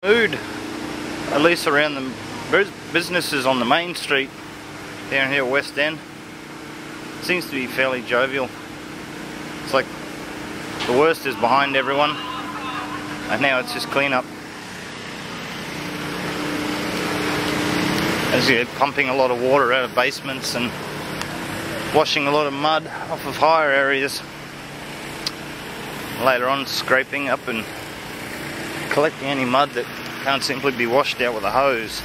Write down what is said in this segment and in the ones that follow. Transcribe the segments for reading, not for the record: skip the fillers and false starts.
Mood, at least around the businesses on the main street down here at West End, seems to be fairly jovial. It's like the worst is behind everyone and now it's just clean up. As you're pumping a lot of water out of basements and washing a lot of mud off of higher areas. Later on scraping up and collecting any mud that can't simply be washed out with a hose.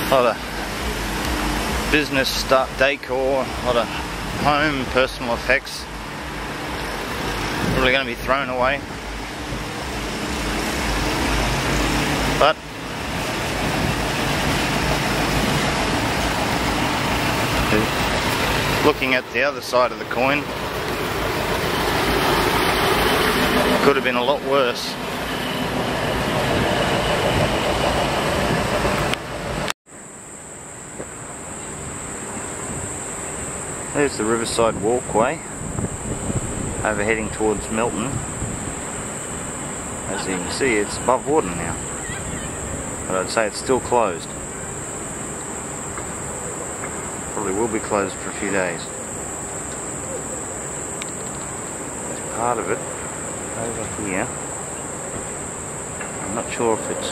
A lot of business stuff, decor, a lot of home personal effects probably going to be thrown away. But looking at the other side of the coin, could have been a lot worse. There's the Riverside Walkway over heading towards Milton. As you can see, it's above water now, but I'd say it's still closed. Probably will be closed for a few days. There's part of it over here. I'm not sure if it's,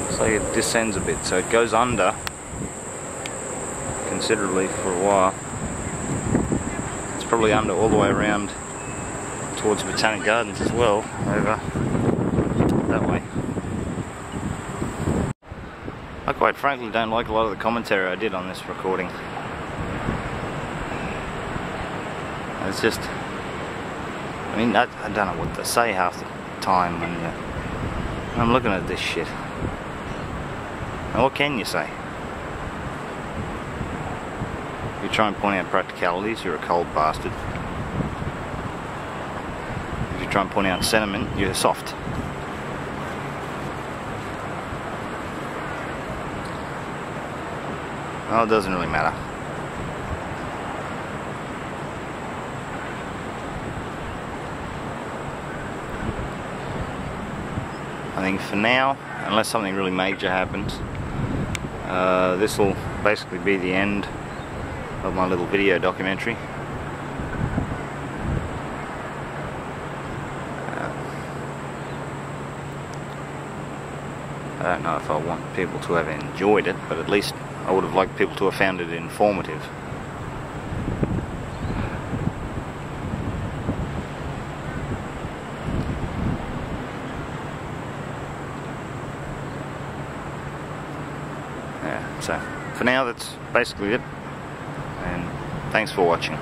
looks like it descends a bit, so it goes under considerably for a while. It's probably under all the way around towards Botanic Gardens as well, over that way. I quite frankly don't like a lot of the commentary I did on this recording. It's just, I mean, I don't know what to say half the time when I'm looking at this shit. And what can you say? If you try and point out practicalities, you're a cold bastard. If you try and point out sentiment, you're soft. Well, it doesn't really matter. I think for now, unless something really major happens, this will basically be the end of my little video documentary. I don't know if I want people to have enjoyed it, but at least I would have liked people to have found it informative. Yeah, so for now that's basically it, and thanks for watching.